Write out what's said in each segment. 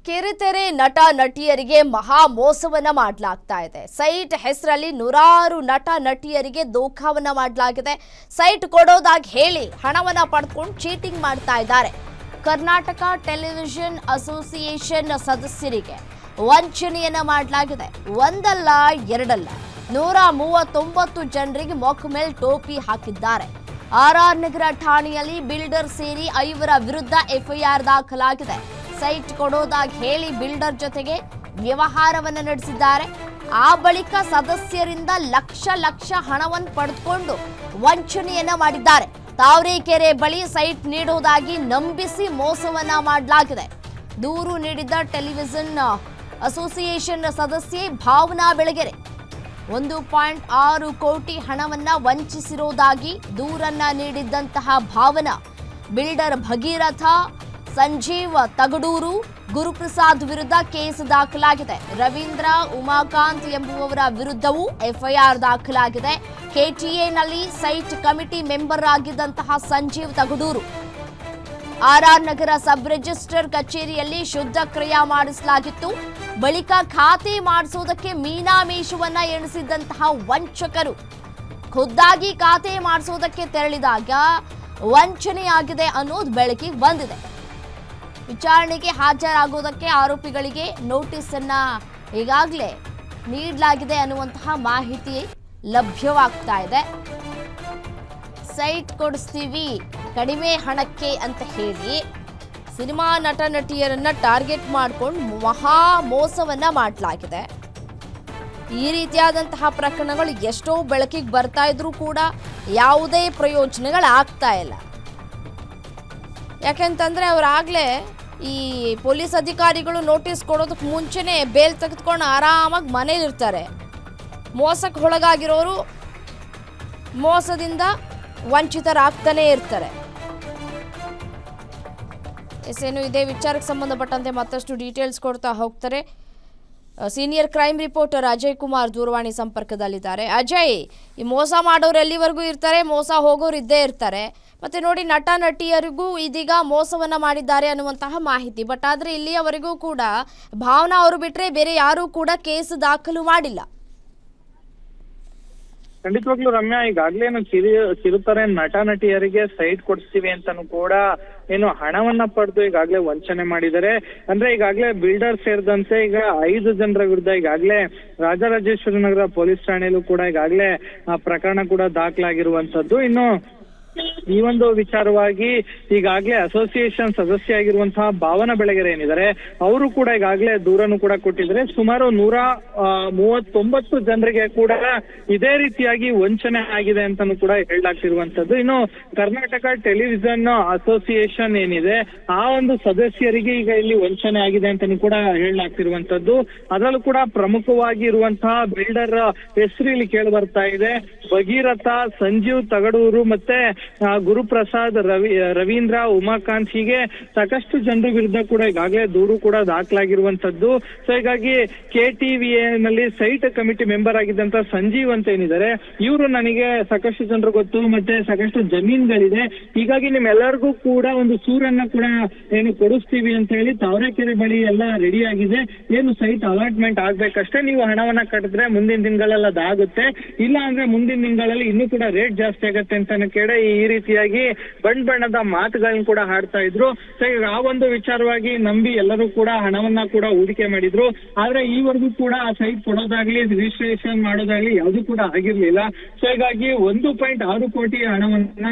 ಕಿರುತೆರೆ ನಟ ನಟಿಯರಿಗೆ ಮಹಾ ಮೋಸವನ್ನ ಮಾಡಲಾಗ್ತಾ ಇದೆ. ಸೈಟ್ ಹೆಸರಲ್ಲಿ ನೂರಾರು ನಟ ನಟಿಯರಿಗೆ ದೋಖಾವನ್ನ ಮಾಡಲಾಗಿದೆ. ಸೈಟ್ ಕೊಡೋದಾಗಿ ಹೇಳಿ ಹಣವನ್ನ ಪಡೆದುಕೊಂಡು ಚೀಟಿಂಗ್ ಮಾಡ್ತಾ ಇದ್ದಾರೆ. ಕರ್ನಾಟಕ ಟೆಲಿವಿಷನ್ ಅಸೋಸಿಯೇಷನ್ ಸದಸ್ಯರಿಗೆ ವಂಚನೆಯನ್ನ ಮಾಡಲಾಗಿದೆ. ಒಂದಲ್ಲ ಎರಡಲ್ಲ 139 ಜನರಿಗೆ ಮೊಕ್ಕ ಮೇಲೆ ಟೋಪಿ ಹಾಕಿದ್ದಾರೆ. ಆರ್ ನಗರ ಠಾಣೆಯಲ್ಲಿ ಬಿಲ್ಡರ್ ಸೇರಿ 5 ವಿರುದ್ಧ ಎಫ್ಐಆರ್ ದಾಖಲಾಗಿದೆ. ಸೈಟ್ ಕೊಡೋದಾಗಿ ಹೇಳಿ ಬಿಲ್ಡರ್ ಜೊತೆಗೆ ವ್ಯವಹಾರವನ್ನು ನಡೆಸಿದ್ದಾರೆ. ಆ ಬಳಿಕ ಸದಸ್ಯರಿಂದ ಲಕ್ಷ ಹಣವನ್ನು ಪಡೆದುಕೊಂಡು ವಂಚನೆಯನ್ನ ಮಾಡಿದ್ದಾರೆ. ತಾವರೆಕೆರೆ ಬಳಿ ಸೈಟ್ ನೀಡುವುದಾಗಿ ನಂಬಿಸಿ ಮೋಸವನ್ನ ಮಾಡಲಾಗಿದೆ. ದೂರು ನೀಡಿದ್ದ ಟೆಲಿವಿಷನ್ ಅಸೋಸಿಯೇಷನ್ ಸದಸ್ಯೆ ಭಾವನಾ ಬೆಳಗೆರೆ 1.6 ಕೋಟಿ ಹಣವನ್ನ ವಂಚಿಸಿರುವುದಾಗಿ ದೂರನ್ನ ನೀಡಿದ್ದಂತಹ ಭಾವನಾ ಬಿಲ್ಡರ್ ಭಗೀರಥ, ಸಂಜೀವ್ ತಗಡೂರು, ಗುರುಪ್ರಸಾದ್ ವಿರುದ್ಧ ಕೇಸ್ ದಾಖಲಾಗಿದೆ. ರವೀಂದ್ರ, ಉಮಾಕಾಂತ್ ಎಂಬುವವರ ವಿರುದ್ಧವೂ ಎಫ್ಐಆರ್ ದಾಖಲಾಗಿದೆ. ಕೆಟಿಎನಲ್ಲಿ ಸೈಟ್ ಕಮಿಟಿ ಮೆಂಬರ್ ಆಗಿದ್ದಂತಹ Sanjeev Tagadur R Nagar sub register ಕಚೇರಿಯಲ್ಲಿ ಶುದ್ಧ ಕ್ರಿಯೆ ಮಾಡಿಸಲಾಗಿತ್ತು. ಬಳಿಕ ಖಾತೆ ಮಾಡಿಸುವುದಕ್ಕೆ ಮೀನಾಮೇಷವನ್ನ ಎಣಿಸಿದ್ದಂತಹ ವಂಚಕರು ಖುದ್ದಾಗಿ ಖಾತೆ ಮಾಡಿಸುವುದಕ್ಕೆ ತೆರಳಿದಾಗ ವಂಚನೆಯಾಗಿದೆ ಅನ್ನೋದು ಬೆಳಕಿಗೆ ಬಂದಿದೆ. ವಿಚಾರಣೆಗೆ ಹಾಜರಾಗುವುದಕ್ಕೆ ಆರೋಪಿಗಳಿಗೆ ನೋಟಿಸ್ ಅನ್ನ ಈಗಾಗಲೇ ನೀಡಲಾಗಿದೆ ಅನ್ನುವಂತಹ ಮಾಹಿತಿ ಲಭ್ಯವಾಗ್ತಾ ಇದೆ. ಸೈಟ್ ಕೊಡಿಸ್ತೀವಿ ಕಡಿಮೆ ಹಣಕ್ಕೆ ಅಂತ ಹೇಳಿ ಸಿನಿಮಾ ನಟ ನಟಿಯರನ್ನ ಟಾರ್ಗೆಟ್ ಮಾಡಿಕೊಂಡು ಮಹಾ ಮೋಸವನ್ನ ಮಾಡಲಾಗಿದೆ. ಈ ರೀತಿಯಾದಂತಹ ಪ್ರಕರಣಗಳು ಎಷ್ಟೋ ಬೆಳಕಿಗೆ ಬರ್ತಾ ಇದ್ರೂ ಕೂಡ ಯಾವುದೇ ಪ್ರಯೋಜನಗಳಾಗ್ತಾ ಇಲ್ಲ. ಯಾಕೆಂತಂದ್ರೆ ಅವರಾಗಲೇ ಈ ಪೊಲೀಸ್ ಅಧಿಕಾರಿಗಳು ನೋಟಿಸ್ ಕೊಡೋದಕ್ಕೆ ಮುಂಚೆನೇ ಬೇಲ್ ತೆಗೆದುಕೊಂಡು ಆರಾಮಾಗಿ ಮನೇಲಿರ್ತಾರೆ. ಮೋಸಕ್ಕೆ ಒಳಗಾಗಿರೋರು ಮೋಸದಿಂದ ವಂಚಿತರಾಗ್ತಾನೆ ಇರ್ತಾರೆ. ಏನು ಇದೇ ವಿಚಾರಕ್ಕೆ ಸಂಬಂಧಪಟ್ಟಂತೆ ಮತ್ತಷ್ಟು ಡೀಟೇಲ್ಸ್ ಕೊಡ್ತಾ ಹೋಗ್ತಾರೆ. Senior crime reporter Ajay Kumar ದೂರವಾಣಿ ಸಂಪರ್ಕದಲ್ಲಿದ್ದಾರೆ. ಅಜಯ್, ಈ ಮೋಸ ಮಾಡೋರು ಎಲ್ಲಿವರೆಗೂ ಇರ್ತಾರೆ, ಮೋಸ ಹೋಗೋರು ಇದ್ದೇ ಇರ್ತಾರೆ. ಮತ್ತೆ ನೋಡಿ, ನಟ ನಟಿಯರಿಗೂ ಇದೀಗ ಮೋಸವನ್ನ ಮಾಡಿದ್ದಾರೆ ಅನ್ನುವಂತಹ ಮಾಹಿತಿ. ಬಟ್ ಆದ್ರೆ ಇಲ್ಲಿಯವರೆಗೂ ಕೂಡ ಭಾವನಾ ಅವರು ಬಿಟ್ರೆ ಬೇರೆ ಯಾರೂ ಕೂಡ ಕೇಸ್ ದಾಖಲು ಮಾಡಿಲ್ಲ. ಖಂಡಿತವಾಗ್ಲೂ ರಮ್ಯಾ, ಈಗಾಗ್ಲೇ ಕಿರುತೆರೆ ನಟ ನಟಿಯರಿಗೆ ಸೈಟ್ ಕೊಡಿಸ್ತೀವಿ ಅಂತಾನು ಕೂಡ ಹಣವನ್ನ ಪಡೆದು ಈಗಾಗ್ಲೇ ವಂಚನೆ ಮಾಡಿದ್ದಾರೆ. ಅಂದ್ರೆ ಈಗಾಗ್ಲೇ ಬಿಲ್ಡರ್ ಸೇರಿದಂತೆ ಈಗ 5 ಜನರ ವಿರುದ್ಧ ಈಗಾಗ್ಲೇ ರಾಜರಾಜೇಶ್ವರಿ ನಗರ ಪೊಲೀಸ್ ಠಾಣೆಯಲ್ಲೂ ಕೂಡ ಈಗಾಗ್ಲೇ ಪ್ರಕರಣ ಕೂಡ ದಾಖಲಾಗಿರುವಂತದ್ದು. ಇನ್ನು ಈ ಒಂದು ವಿಚಾರವಾಗಿ ಈಗಾಗ್ಲೇ ಅಸೋಸಿಯೇಷನ್ ಸದಸ್ಯ ಆಗಿರುವಂತಹ ಭಾವನಾ ಬೆಳಗೆರೆ ಏನಿದ್ದಾರೆ ಅವರು ಕೂಡ ಈಗಾಗ್ಲೇ ದೂರನ್ನು ಕೂಡ ಕೊಟ್ಟಿದ್ದಾರೆ. ಸುಮಾರು 139 ಜನರಿಗೆ ಕೂಡ ಇದೇ ರೀತಿಯಾಗಿ ವಂಚನೆ ಆಗಿದೆ ಅಂತಾನು ಕೂಡ ಹೇಳಲಾಗ್ತಿರುವಂತದ್ದು. ಇನ್ನು ಕರ್ನಾಟಕ ಟೆಲಿವಿಷನ್ ಅಸೋಸಿಯೇಷನ್ ಏನಿದೆ ಆ ಒಂದು ಸದಸ್ಯರಿಗೆ ಈಗ ಇಲ್ಲಿ ವಂಚನೆ ಆಗಿದೆ ಅಂತಾನು ಕೂಡ ಹೇಳಲಾಗ್ತಿರುವಂತದ್ದು. ಅದರಲ್ಲೂ ಕೂಡ ಪ್ರಮುಖವಾಗಿ ಇರುವಂತಹ ಬಿಲ್ಡರ್ ಹೆಸರು ಇಲ್ಲಿ ಕೇಳಿ ಬರ್ತಾ ಇದೆ. ಭಗೀರಥ, ಸಂಜೀವ್ ತಗಡೂರು ಮತ್ತೆ ಗುರುಪ್ರಸಾದ್, ರವೀಂದ್ರ, ಉಮಾಕಾಂತ್, ಹೀಗೆ ಸಾಕಷ್ಟು ಜನರ ವಿರುದ್ಧ ಕೂಡ ಈಗಾಗಲೇ ದೂರು ಕೂಡ ದಾಖಲಾಗಿರುವಂತದ್ದು. ಸೊ ಹೀಗಾಗಿ KTVA ನಲ್ಲಿ ಸೈಟ್ ಕಮಿಟಿ ಮೆಂಬರ್ ಆಗಿದ್ದಂತ ಸಂಜೀವ್ ಅಂತ ಏನಿದ್ದಾರೆ ಇವರು ನನಗೆ ಸಾಕಷ್ಟು ಜನರು ಗೊತ್ತು, ಮತ್ತೆ ಸಾಕಷ್ಟು ಜಮೀನ್ಗಳಿದೆ, ಹೀಗಾಗಿ ನಿಮ್ಮೆಲ್ಲರಿಗೂ ಕೂಡ ಒಂದು ಸೂರನ್ನ ಕೂಡ ಕೊಡಿಸ್ತೀವಿ ಅಂತ ಹೇಳಿ ತಾವರೆಕೆರೆ ಬಳಿ ಎಲ್ಲ ರೆಡಿ ಆಗಿದೆ. ಸೈಟ್ ಅಲಾಟ್ಮೆಂಟ್ ಆಗ್ಬೇಕಷ್ಟೇ, ನೀವು ಹಣವನ್ನ ಕಟ್ಟಿದ್ರೆ ಮುಂದಿನ ತಿಂಗಳಲ್ಲಿ ಅದಾಗುತ್ತೆ, ಇಲ್ಲ ಅಂದ್ರೆ ಮುಂದಿನ ತಿಂಗಳಲ್ಲಿ ಇನ್ನೂ ಕೂಡ ರೇಟ್ ಜಾಸ್ತಿ ಆಗತ್ತೆ ಅಂತ ಕೇಳಿ ಈ ರೀತಿಯಾಗಿ ಬಣ್ಣದ ಮಾತುಗಳನ್ನ ಕೂಡ ಹಾಡ್ತಾ ಇದ್ರು. ಸೊ ಆ ಒಂದು ವಿಚಾರವಾಗಿ ನಂಬಿ ಎಲ್ಲರೂ ಕೂಡ ಹಣವನ್ನ ಕೂಡ ಹೂಡಿಕೆ ಮಾಡಿದ್ರು. ಆದ್ರೆ ಈವರೆಗೂ ಕೂಡ ಆ ಸೈಟ್ ಕೊಡೋದಾಗ್ಲಿ ರಿಜಿಸ್ಟ್ರೇಷನ್ ಮಾಡೋದಾಗ್ಲಿ ಯಾವ್ದು ಕೂಡ ಆಗಿರ್ಲಿಲ್ಲ. ಸೊ ಹೀಗಾಗಿ 1.6 ಕೋಟಿ ಹಣವನ್ನ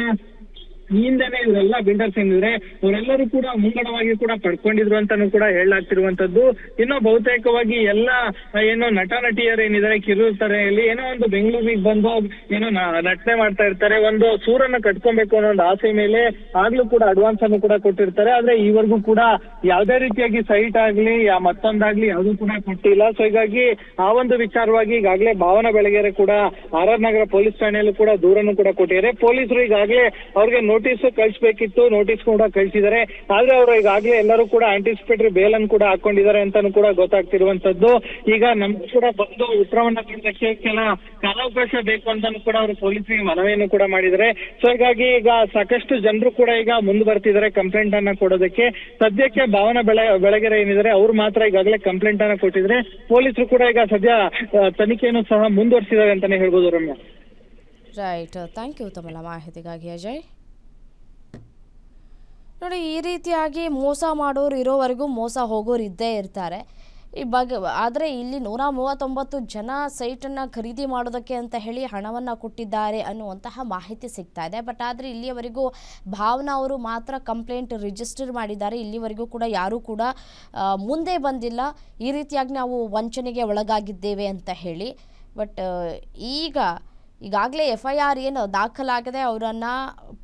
ಹಿಂದೆನೆ ಇವರೆಲ್ಲ ಬಿಲ್ಡರ್ಸ್ ಏನಿದ್ರೆ ಅವರೆಲ್ಲರೂ ಕೂಡ ಮುಂಗಡವಾಗಿ ಕೂಡ ಪಡ್ಕೊಂಡಿದ್ರು ಅಂತಾನು ಕೂಡ ಹೇಳಲಾಗ್ತಿರುವಂತದ್ದು. ಇನ್ನು ಬಹುತೇಕವಾಗಿ ಎಲ್ಲ ನಟ ನಟಿಯರು ಏನಿದ್ದಾರೆ ಕಿರುತೆರೆಯಲ್ಲಿ ಒಂದು ಬೆಂಗಳೂರಿಗೆ ಬಂದು ನಟನೆ ಮಾಡ್ತಾ ಇರ್ತಾರೆ, ಒಂದು ಸೂರನ್ನ ಕಟ್ಕೊಬೇಕು ಅನ್ನೋ ಒಂದು ಆಸೆ ಮೇಲೆ ಆಗ್ಲೂ ಕೂಡ ಅಡ್ವಾನ್ಸ್ ಅನ್ನು ಕೂಡ ಕೊಟ್ಟಿರ್ತಾರೆ. ಆದ್ರೆ ಈವರೆಗೂ ಕೂಡ ಯಾವ್ದೇ ರೀತಿಯಾಗಿ ಸೈಟ್ ಆಗ್ಲಿ ಮತ್ತೊಂದಾಗ್ಲಿ ಯಾವ್ದು ಕೂಡ ಕೊಟ್ಟಿಲ್ಲ. ಸೊ ಹೀಗಾಗಿ ಆ ಒಂದು ವಿಚಾರವಾಗಿ ಈಗಾಗಲೇ ಭಾವನಾ ಬೆಳಗೆರೆ ಕೂಡ ಆರ್ ನಗರ ಪೊಲೀಸ್ ಠಾಣೆಯಲ್ಲೂ ಕೂಡ ದೂರನ್ನು ಕೂಡ ಕೊಟ್ಟಿದ್ದಾರೆ. ಪೊಲೀಸರು ಈಗಾಗಲೇ ಅವ್ರಿಗೆ ನೋಟಿಸ್ ಕಳಿಸ್ಬೇಕಿತ್ತು, ನೋಟಿಸ್ ಕೂಡ ಕಳಿಸಿದ್ದಾರೆ. ಆದ್ರೆ ಅವರು ಈಗಾಗಲೇ ಎಲ್ಲರೂ ಕೂಡ ಆಂಟಿಸಿಪೇಟರಿ ಬೇಲ್ ಅನ್ನು ಕೂಡ ಹಾಕೊಂಡಿದ್ದಾರೆ ಅಂತಾನು ಕೂಡ ಗೊತ್ತಾಗ್ತಿರುವಂತದ್ದು. ಈಗ ನಮ್ಗೂ ಕೂಡ ಬಂದು ಉತ್ತರವನ್ನ ಕೊಡೋದಕ್ಕೆ ಕೆಲ ಕಾಲಾವಕಾಶ ಬೇಕು ಅಂತಾನು ಕೂಡ ಅವರು ಪೊಲೀಸರಿಗೆ ಮನವಿಯನ್ನು ಕೂಡ ಮಾಡಿದ್ದಾರೆ. ಸೊ ಹೀಗಾಗಿ ಈಗ ಸಾಕಷ್ಟು ಜನರು ಕೂಡ ಈಗ ಮುಂದೆ ಬರ್ತಿದ್ದಾರೆ ಕಂಪ್ಲೇಂಟ್ ಅನ್ನ ಕೊಡೋದಕ್ಕೆ. ಸದ್ಯಕ್ಕೆ ಭಾವನಾ ಬೆಳಗೆರೆ ಏನಿದ್ದಾರೆ ಅವ್ರು ಮಾತ್ರ ಈಗಾಗಲೇ ಕಂಪ್ಲೇಂಟ್ ಅನ್ನ ಕೊಟ್ಟಿದ್ರೆ, ಪೊಲೀಸರು ಕೂಡ ಈಗ ಸದ್ಯ ತನಿಖೆಯನ್ನು ಸಹ ಮುಂದುವರಿಸಿದ್ದಾರೆ ಅಂತಾನೆ ಹೇಳ್ಬೋದು ರಮ್ಯಾ. ರೈಟ್, ಥ್ಯಾಂಕ್ ಯು ತಮ್ಮೆಲ್ಲ ಮಾಹಿತಿಗಾಗಿ ಅಜಯ್. ನೋಡಿ, ಈ ರೀತಿಯಾಗಿ ಮೋಸ ಮಾಡೋರು ಇರೋವರೆಗೂ ಮೋಸ ಹೋಗೋರು ಇದ್ದೇ ಇರ್ತಾರೆ. ಆದರೆ ಇಲ್ಲಿ 139 ಜನ ಸೈಟನ್ನು ಖರೀದಿ ಮಾಡೋದಕ್ಕೆ ಅಂತ ಹೇಳಿ ಹಣವನ್ನು ಕೊಟ್ಟಿದ್ದಾರೆ ಅನ್ನುವಂತಹ ಮಾಹಿತಿ ಸಿಗ್ತಾ ಇದೆ. ಬಟ್ ಆದರೆ ಇಲ್ಲಿಯವರೆಗೂ ಭಾವನಾ ಅವರು ಮಾತ್ರ ಕಂಪ್ಲೇಂಟ್ ರಿಜಿಸ್ಟರ್ ಮಾಡಿದ್ದಾರೆ. ಇಲ್ಲಿವರೆಗೂ ಕೂಡ ಯಾರೂ ಕೂಡ ಮುಂದೆ ಬಂದಿಲ್ಲ ಈ ರೀತಿಯಾಗಿ ನಾವು ವಂಚನೆಗೆ ಒಳಗಾಗಿದ್ದೇವೆ ಅಂತ ಹೇಳಿ. ಬಟ್ ಈಗಾಗಲೇ FIR ಏನು ದಾಖಲಾಗಿದೆ, ಅವರನ್ನು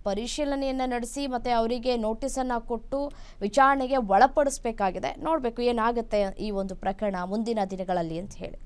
ಪರಿಶೀಲನೆಯನ್ನು ನಡೆಸಿ ಮತ್ತು ಅವರಿಗೆ ನೋಟಿಸನ್ನು ಕೊಟ್ಟು ವಿಚಾರಣೆಗೆ ಒಳಪಡಿಸಬೇಕಾಗಿದೆ. ನೋಡಬೇಕು ಏನಾಗುತ್ತೆ ಈ ಒಂದು ಪ್ರಕರಣ ಮುಂದಿನ ದಿನಗಳಲ್ಲಿ ಅಂತ ಹೇಳಿ.